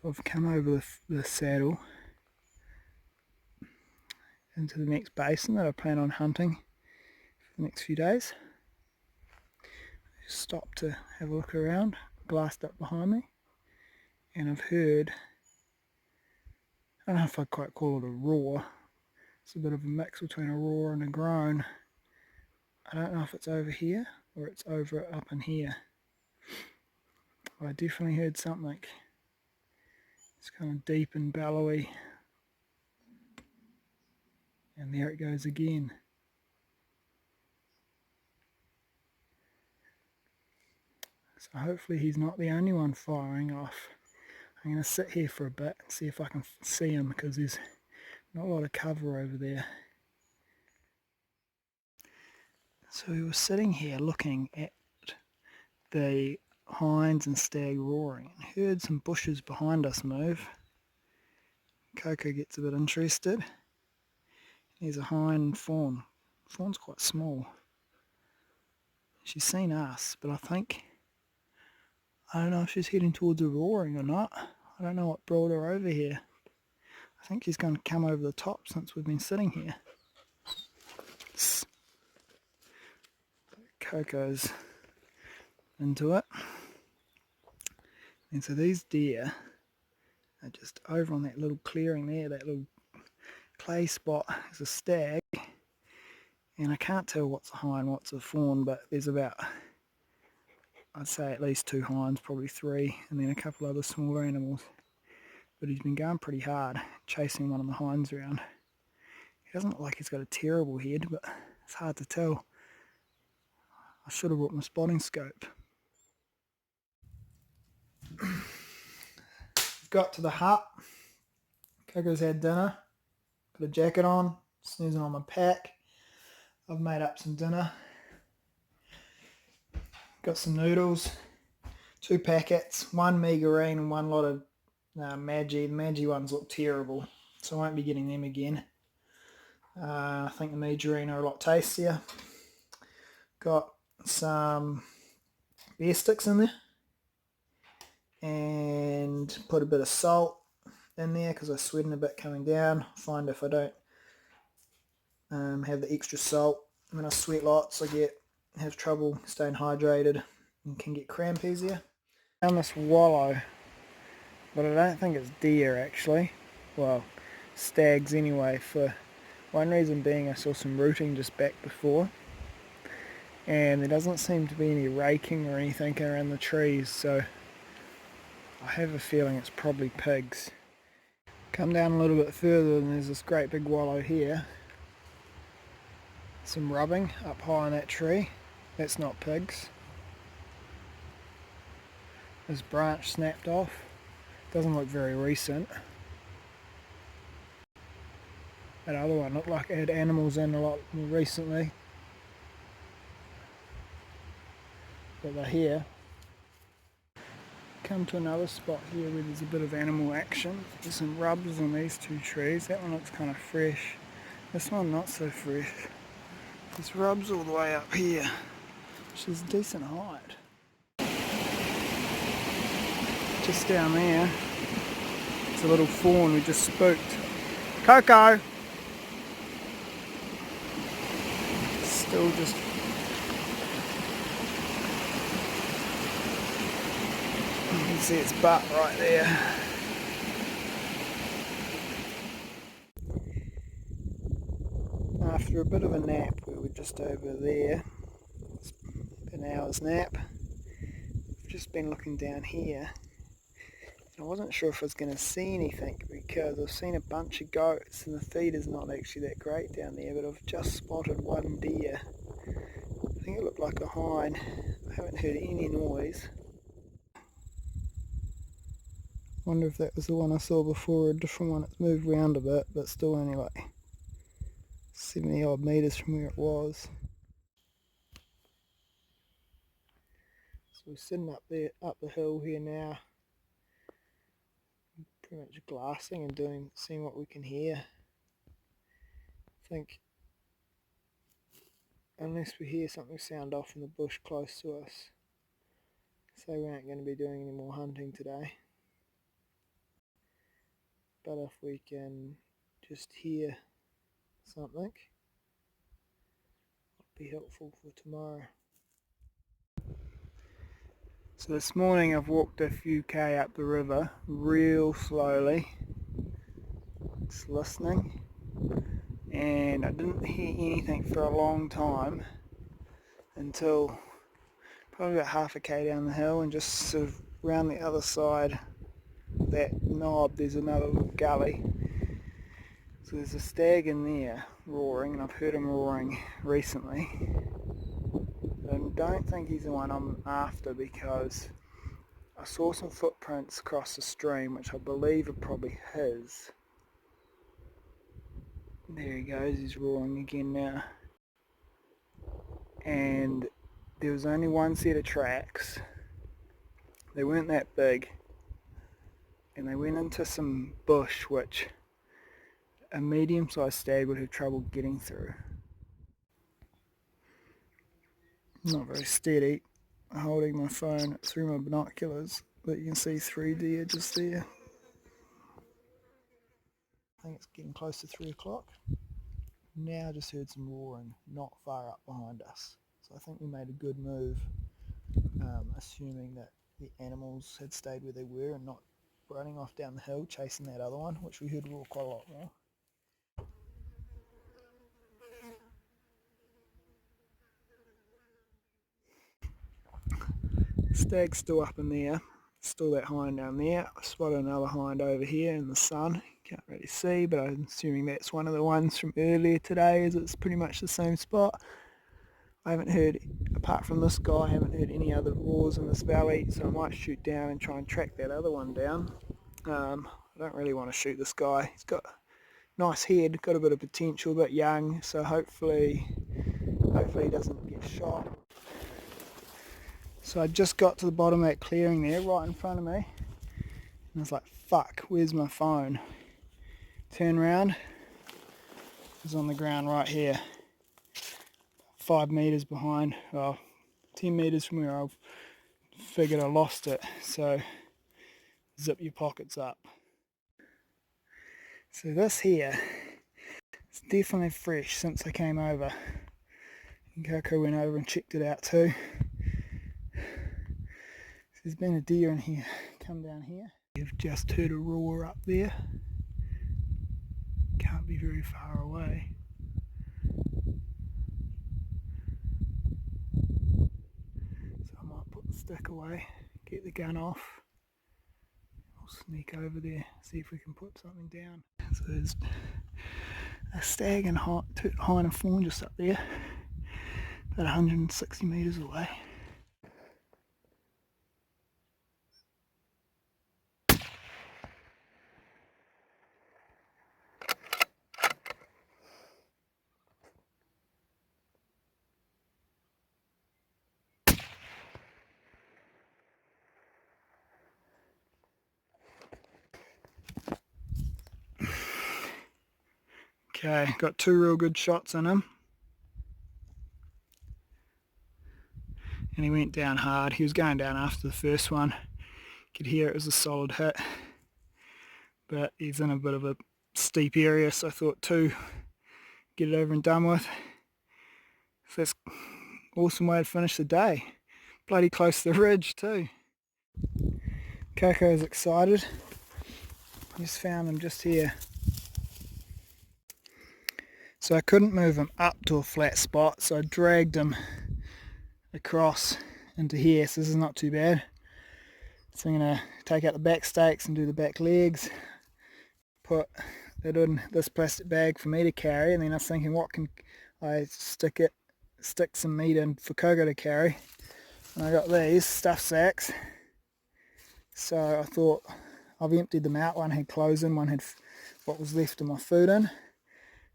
So I've come over the saddle into the next basin that I plan on hunting for the next few days. Just stopped to have a look around, glassed up behind me, and I've heard, I don't know if I'd quite call it a roar. It's a bit of a mix between a roar and a groan. I don't know if it's over here or it's over up in here. I definitely heard something. It's kind of deep and bellowy. And there it goes again. So hopefully he's not the only one firing off. I'm going to sit here for a bit and see if I can see him, because there's not a lot of cover over there. So we were sitting here looking at the hinds and stag roaring and heard some bushes behind us move. Coco gets a bit interested. There's a hind and fawn. Fawn's quite small. She's seen us, but I don't know if she's heading towards a roaring or not. I don't know what brought her over here. I think she's going to come over the top since we've been sitting here. Coco's into it. And so these deer are just over on that little clearing there, that little clay spot. There's a stag, and I can't tell what's a hind, what's a fawn, but there's about, I'd say at least 2 hinds, probably 3, and then a couple other smaller animals. But he's been going pretty hard, chasing one of the hinds around. He doesn't look like he's got a terrible head, but it's hard to tell. I should have brought my spotting scope. Got to the hut. Coco's had dinner. Got a jacket on, snoozing on my pack. I've made up some dinner. Got some noodles, 2 packets, 1 meagerine and 1 lot of Maggi. The Maggi ones look terrible, so I won't be getting them again. I think the meagerine are a lot tastier. Got some beer sticks in there, and put a bit of salt in there because I'm sweating a bit coming down. Find if I don't have the extra salt, when I sweat lots, I have trouble staying hydrated and can get cramp easier. Found this wallow, but I don't think it's deer actually. Well, stags anyway, for one reason being I saw some rooting just back before, and there doesn't seem to be any raking or anything around the trees, so I have a feeling it's probably pigs. Come down a little bit further and there's this great big wallow here. Some rubbing up high in that tree. That's not pigs. This branch snapped off. Doesn't look very recent. That other one looked like it had animals in a lot more recently. But they're here. Come to another spot here where there's a bit of animal action. There's some rubs on these 2 trees. That one looks kind of fresh. This one not so fresh. There's rubs all the way up here, which is a decent height. Just down there, it's a little fawn we just spooked. Coco! Still just... You can see its butt right there. After a bit of a nap, we were just over there. It's an hour's nap. We've just been looking down here. I wasn't sure if I was going to see anything because I've seen a bunch of goats and the feed is not actually that great down there, but I've just spotted 1 deer. I think it looked like a hind. I haven't heard any noise. Wonder if that was the one I saw before or a different one. It's moved around a bit, but still only like 70 odd metres from where it was. So we're sitting up there, up the hill here now, pretty much glassing and seeing what we can hear. I think unless we hear something sound off in the bush close to us, so we aren't going to be doing any more hunting today. but if we can just hear something, it'll be helpful for tomorrow. So this morning I've walked a few K up the river real slowly, just listening, and I didn't hear anything for a long time until probably about half a K down the hill, and just sort of round the other side of that knob there's another little gully. So there's a stag in there roaring, and I've heard him roaring recently. I don't think he's the one I'm after, because I saw some footprints across the stream which I believe are probably his. There he goes, he's roaring again now. And there was only one set of tracks. They weren't that big, and they went into some bush which a medium-sized stag would have trouble getting through. Not very steady holding my phone through my binoculars, but you can see 3 deer just there. I think it's getting close to 3 o'clock. Now I just heard some roaring not far up behind us. So I think we made a good move, assuming that the animals had stayed where they were and not running off down the hill chasing that other one, which we heard roar quite a lot more. Stag's still up in there, still that hind down there. I spotted another hind over here in the sun. Can't really see, but I'm assuming that's one of the ones from earlier today, as it's pretty much the same spot. I haven't heard, apart from this guy, I haven't heard any other roars in this valley, so I might shoot down and try and track that other one down. I don't really want to shoot this guy. He's got a nice head, got a bit of potential, but young, so hopefully he doesn't get shot. So I just got to the bottom of that clearing there, right in front of me, and I was like, fuck, where's my phone? Turn around, it's on the ground right here, 5 metres behind, well, 10 metres from where I figured I lost it, so zip your pockets up. So this here, it's definitely fresh since I came over, and Coco went over and checked it out too. There's been a deer in here, come down here. You've just heard a roar up there. Can't be very far away. So I might put the stick away, get the gun off. We'll sneak over there, see if we can put something down. So there's a stag and hind and fawn just up there, about 160 metres away. Okay, got 2 real good shots in him. And he went down hard. He was going down after the first one. Could hear it was a solid hit. But he's in a bit of a steep area, so I thought 2, get it over and done with. So that's an awesome way to finish the day. Bloody close to the ridge too. Coco's excited. Just found him just here. So I couldn't move him up to a flat spot, so I dragged him across into here. So this is not too bad. So I'm going to take out the back stakes and do the back legs. Put it in this plastic bag for me to carry, and then I was thinking, what can I stick some meat in for Coco to carry. And I got these stuffed sacks. So I thought, I've emptied them out. One had clothes in, one had what was left of my food in.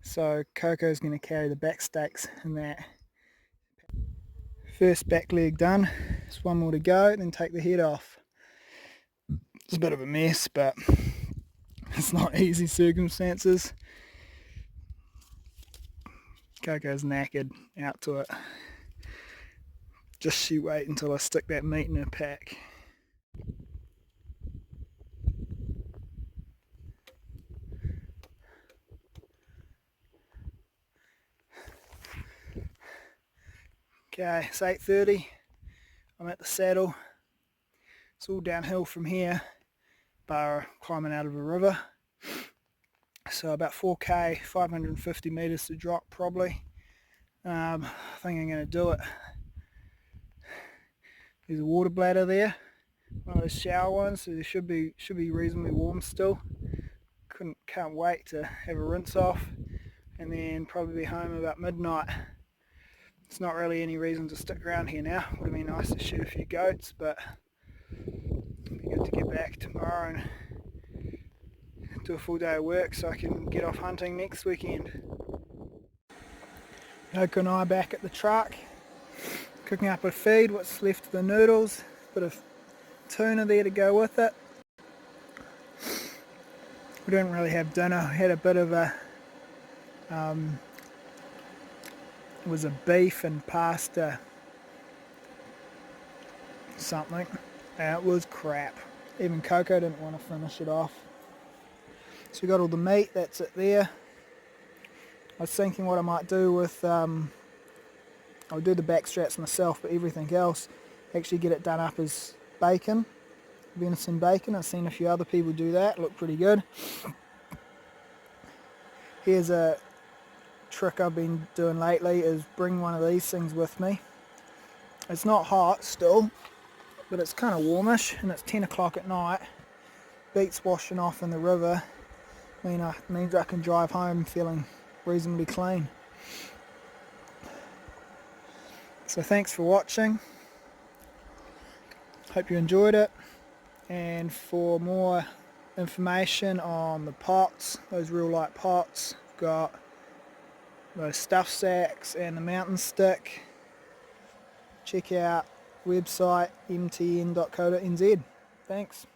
So Coco's going to carry the back stakes in that. First back leg done. Just one more to go, then take the head off. It's a bit of a mess, but it's not easy circumstances. Coco's knackered, out to it. Just she wait until I stick that meat in her pack. Okay, it's 8:30. I'm at the saddle. It's all downhill from here, bar climbing out of a river. So about 4k, 550 meters to drop probably. I think I'm going to do it. There's a water bladder there, one of those shower ones, so there should be reasonably warm still. Can't wait to have a rinse off, and then probably be home about midnight. It's not really any reason to stick around here now. Would have been nice to shoot a few goats, but it'd be good to get back tomorrow and do a full day of work so I can get off hunting next weekend. Coco and I back at the truck, cooking up a feed, what's left of the noodles, bit of tuna there to go with it. We didn't really have dinner, we had a bit of a it was a beef and pasta something, and it was crap. Even Coco didn't want to finish it off. So we got all the meat, that's it there. I was thinking what I might do with, I'll do the back straps myself, but everything else, actually get it done up as bacon, venison bacon. I've seen a few other people do that, look pretty good. Here's a trick I've been doing lately, is bring one of these things with me. It's not hot still, but it's kind of warmish, and it's 10 o'clock at night. Beats washing off in the river means I can drive home feeling reasonably clean. So thanks for watching, hope you enjoyed it, and for more information on the pots, those real light pots, I've got those stuff sacks and the mountain stick, check out website mtn.co.nz. Thanks.